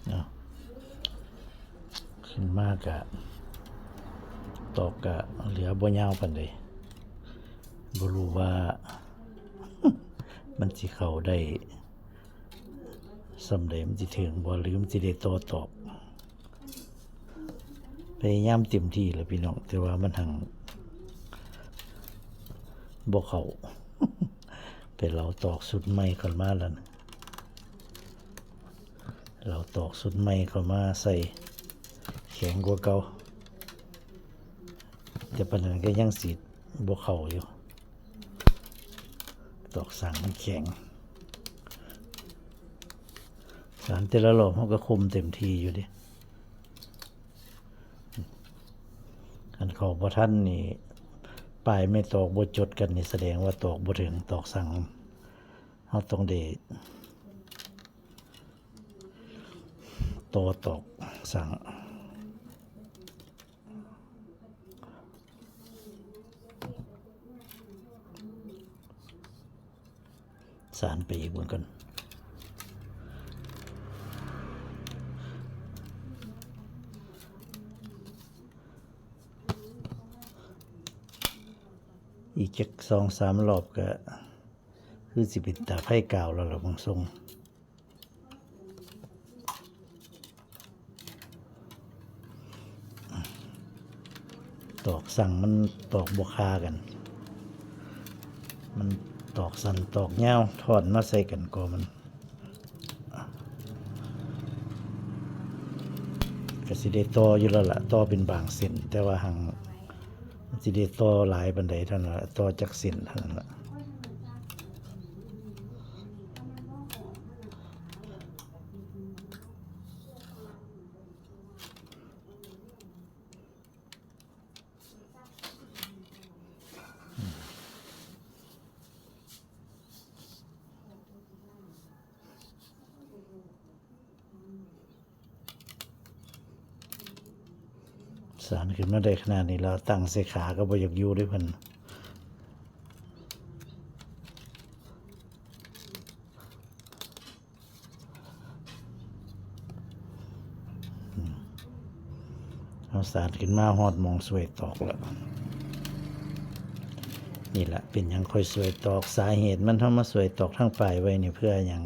เนาะขึ้นมากะตอกกะเหลือบ่ยาวปานใดบ่รู้ว่า มันสิเข้าได้สำใดมันสิถึงบ่หรือมันสิได้ต่อตอกพยายามเต็มที่แล้วพี่น้องแต่ว่ามันหังบ่เข้า ไปเราตอกสุดใหม่เข้ามาแล้วนะเราตอกสุดใหม่เข้ามาใส่แข็งกว่าเก่าแต่ปานนั้นก็ยังสิบ่เข้าอยู่ตอกสั่งมันแข็งสารแต่ละรอบเขาก็คุมเต็มที่อยู่ดิอันเขาบ่ทันนี่ปลายไม่ตอกบ่จดกันนี่แสดงว่าตอกบ่ถึงตอกสั่งเขาต้องได้ตอกสั่งสารไปอีกเหมือนกันอีกจัก2-3 รอบก็คือสิเป็นตาไผ่กาวแล้วล่ะบางทรงตอกสั่งมันตอกบ่คากันมันตอกสั้นตอกยาวถอนมาใส่กันก็มันก็สิได้ต่ออยู่แล้วล่ะต่อเป็นบางเส้นแต่ว่าหังมันสิได้ต่อหลายปานใดเท่านั้นล่ะต่อจักเส้นเท่านั้นล่ะสารขึ้นมาได้ขนาดนี้แล้วตั้งใส่ขาก็บ่อยากอยู่ด้วยเพิ่นเอาสารขึ้นมาฮอดหม่องสวยตอกแล้วนี่แหละเป็นหยังค่อยสวยตอกสาเหตุมันเฮามาสวยตอกทางปลายไว้นี่เพื่อหยัง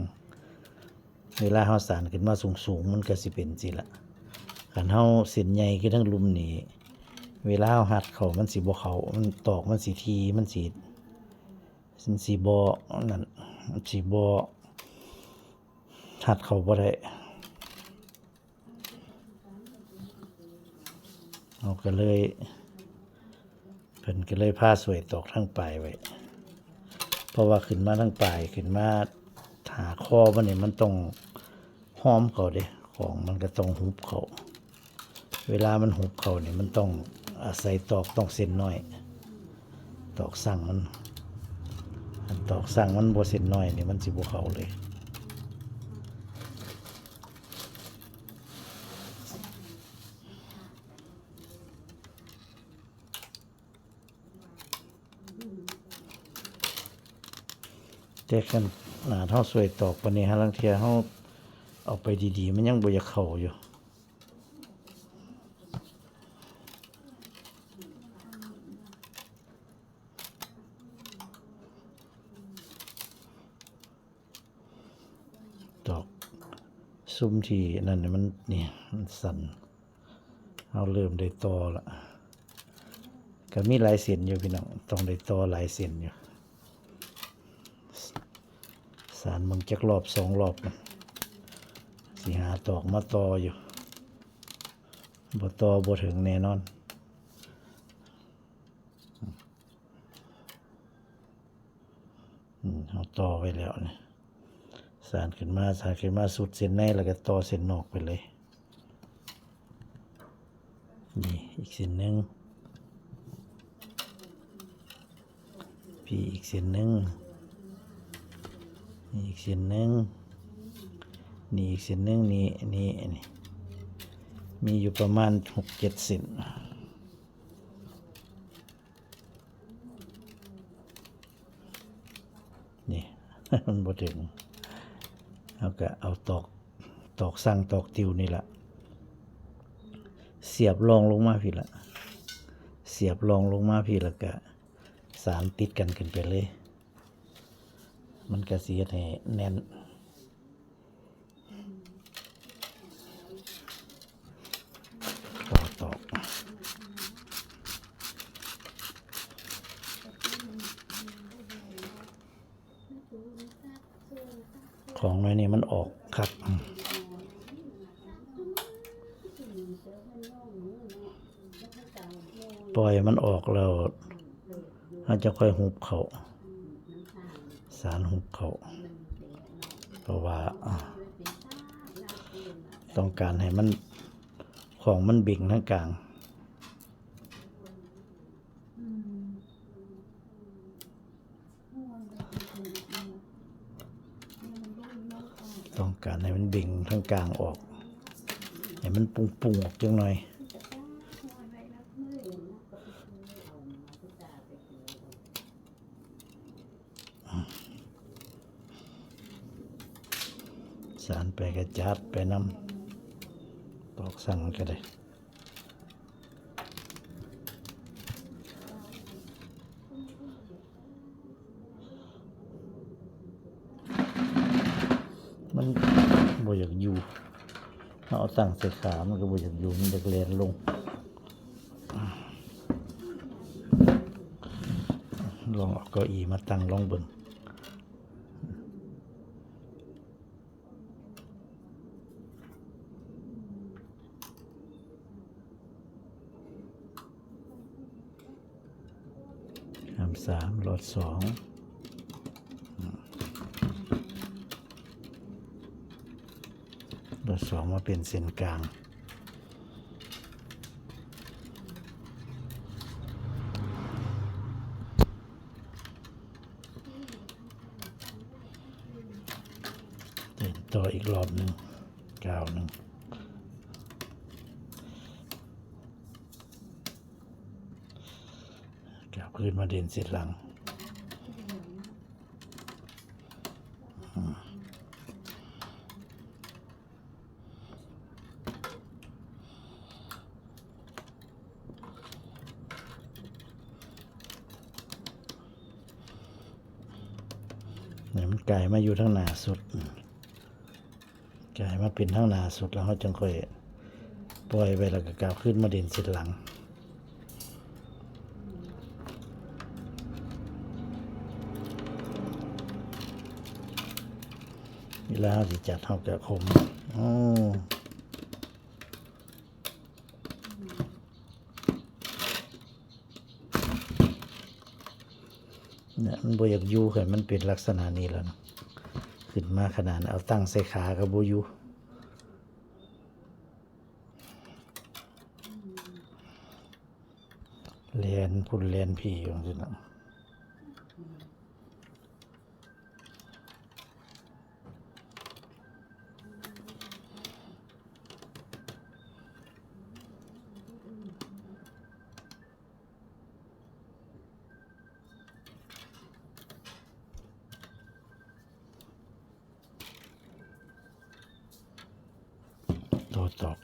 เวลาเฮาสารขึ้นมาสูงๆมันก็สิเป็นสิล่ะคันเฮาเส้นใหญ่คือทั้งลุมนี่เวลาเฮาหัดเข้ามันสิบ่เข้ามันตอกมันสิทีมันสิบ่นั่นมันสิบ่หัดเข้าบ่ได้เอาก็เลยเพิ่นก็เลยพาสวยตอกทั้งปลายไว้เพราะว่าขึ้นมาทั้งปลายขึ้นมาหาคอมันนี่มันต้องห้อมเขาเด้ของมันก็ต้องหุบเขาเวลามันหุบเขานี่มันต้องอาศัยตอกต้องเส้นน้อยตอกสั่งมันตอกสั่งมันบ่เส้นน้อยนี่มันสิบ่เข้าเลยแต่คันเฮาสวยตอกปานนี้หาลางเที่ยเฮาเอาไปดีๆมันยังบ่อยากเข้าอยู่ตอกซุ่มที่นั่นนี่มันนี่มันสั่นเอาเริ่มได้ต่อละก็มีหลายเส้นอยู่พี่น้องต้องได้ต่อหลายเส้นอยู่สารมึงจักรอบ2 รอบมันสิหาตอกมาต่ออยู่บ่ต่อบ่ถึงแน่นอนเอาต่อไว้แล้วนี่สารขึ้นมาสุดเส้นในแล้วก็ต่อเส้นนอกไปเลยนี่อีกเส้นหนึ่งพี่อีกเส้นหนึ่งนี่อีกเส้นหนึ่งนี่อีกเส้นหนึ่งนี่มีอยู่ประมาณ6-7 เส้นนี่ มันบ่ถึงเราก็เอาต ตอกสั่งตอกติวนี่แหละเสียบรองลงมาพี่ละเสียบรองลงมาพี่แล้วก็สารติดกันขึ้นไปเลยมันก็สิเฮ็ดให้แน่นตอกของน้อยนี่มันออกคักปล่อยมันออกแล้วเราจะค่อยหุบเขาสารหุบเขาเพราะว่าต้องการให้มันของมันบิ่งทั้งกลางต้องการให้มันบิ่งทั้งกลางออกให้มันปุงๆออกจังหน่อยสารไปกระจัดไปน้ำตอกสั่งก็ได้มันบ่อยากอยู่เอาตั้งใส่ขามันก็บ่อยากอยู่มันอยากแล่นลงลองเอาเก้าอี้มาตั้งลองเบิ่ง3 หลอด 2หลอด 2มาเป็นเส้นกลางเดินต่ออีกรอบหนึ่งก้าวหนึ่งก้าวพื้นมาเด่นเสร็จหลังเนี่ยมันไก่มาอยู่ทั้งหน้าสุดไก่มาเป็นทั้งหน้าสุดแล้วเขาจึงค่อยปล่อยไปแล้วก็ก้าวขึ้นมาเด่นเสร็จหลังเวลาสิจัดเขาจะคมเนี่ยมันบ่อยากอยู่ให้มันเป็นลักษณะนี้แล้วนะขึ้นมาขนาดเอาตั้งใส่ขากับบ่อยู่เรียนพุ่นเรียนพี่อย่างนี้นะตัวตอก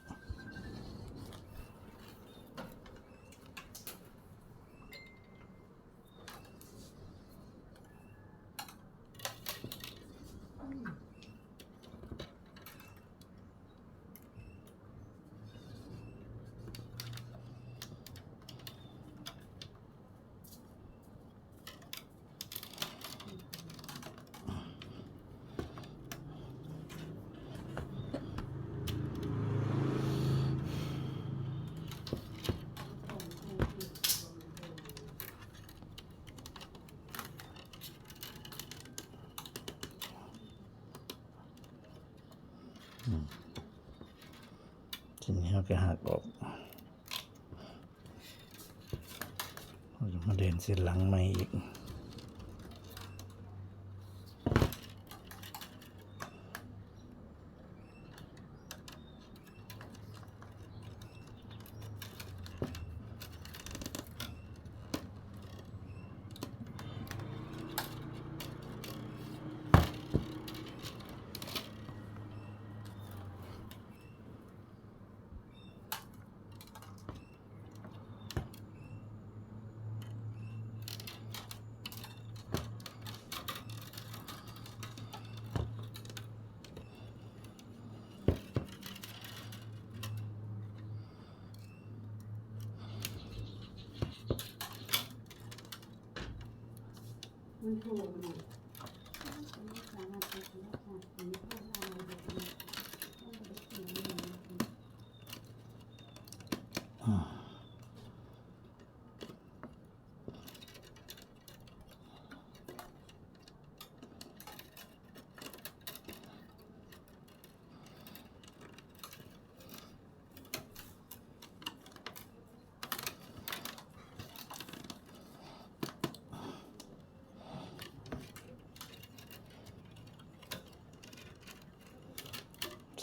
ทีนี้เราก็หักออกเราจะมาเดินเส้นหลังใหม่อีก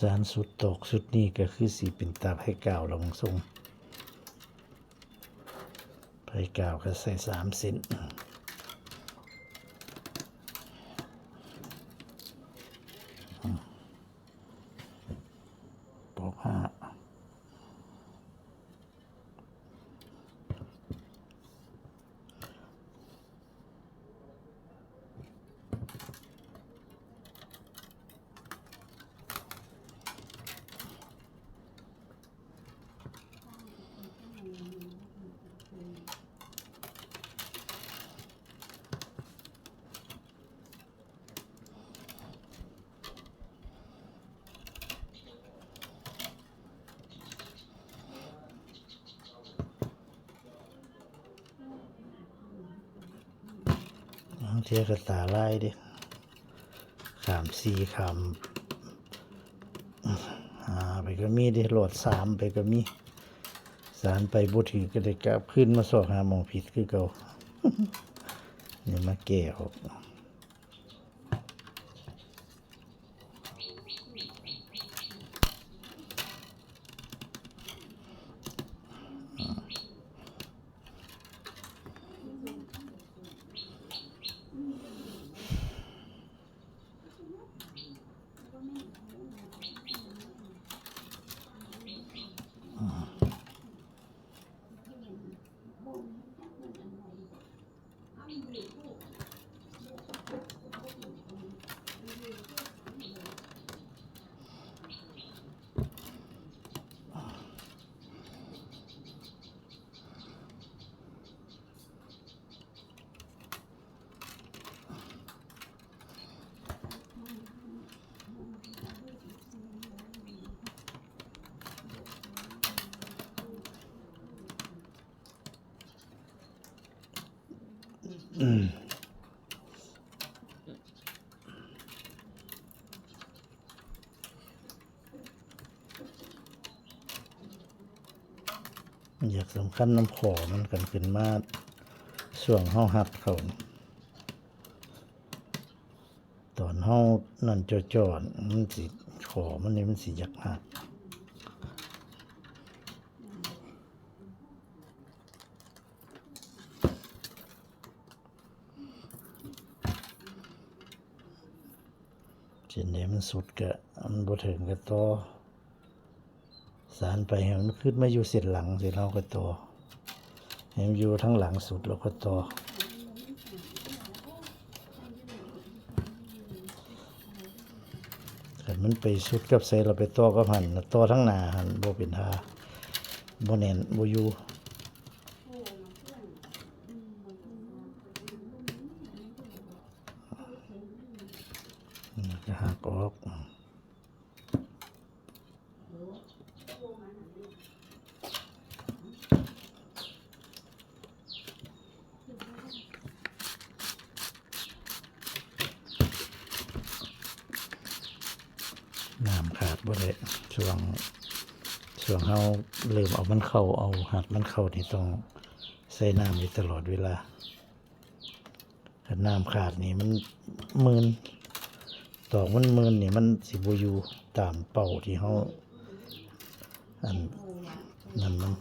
สารสุดตกสุดนี้ก็คือสีเป็นตาไผ่กาวลงทรงไผ่กาวก็ใส่3 เส้นปอก5บางเทีก็ตาลายเดิขาม4ขามไปก็มีเดิโหลด3ไปก็มีสารไปบ่ถือก็ได้กลับขึ้นมาสอกหาหมองผิดคือเก่า นี่มาแก้ออกอยากสำคัญน้ำขอมันกันขึ้นมาส่วงเฮาหัดเขาตอนเฮานั่นจ่อๆมันสิขอมันนี่มันสิอยากหักเช่นนี้มันสุดก็มันบ่ถึงก็ต่อสารไปให้มันขึ้นมาอยู่เส้นหลังสิเราก็ต่อให้มันอยู่ทั้งหลังสุดเราก็ต่อถ้ามันไปสุดกับใส่เราไปต่อกับหันต่อทั้งหน้าหันบ่เป็นท่าบ่แน่นบ่อยู่จะหักออกน้ำขาดบ่ได้ช่วงเฮาเริ่มเอามันเข้าเอาหัดมันเข้านี่ต้องใส่น้ำอยู่ตลอดเวลาถ้าน้ำขาดนี่มันมืนตอกมันมืนนี่มันสิบ่อยู่ตามเป้าที่เฮาอันนั้นมัน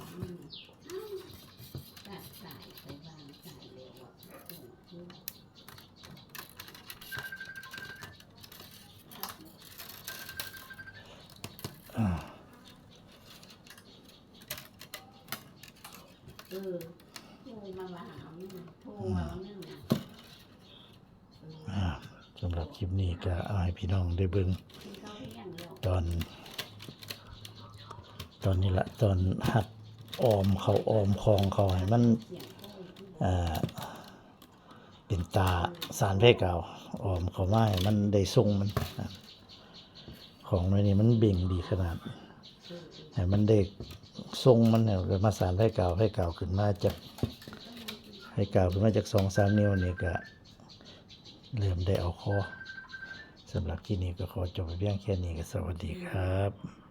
โทรมาหาโทรมาเนี่ยสำหรับคลิปนี้ก็เอาให้พี่น้องได้เบิ่งตอนนี้ละตอนหัดออมเขาออมคองเขาให้มันเป็น ตาสารไผ่เก่าออมเข้ามาให้มันได้ทรงมันนะของในนี้มันเบ่งดีขนาดให้มันได้ทรงมันเนี่ยก็มาสารไผ่เก่าขึ้นมาจากไผ่เก่าขึ้นมาจาก2-3 นิ้วนี่ก็เริ่มได้เอาคอสำหรับที่นี้ก็ขอจบไปเพียงแค่นี้ก็สวัสดีครับ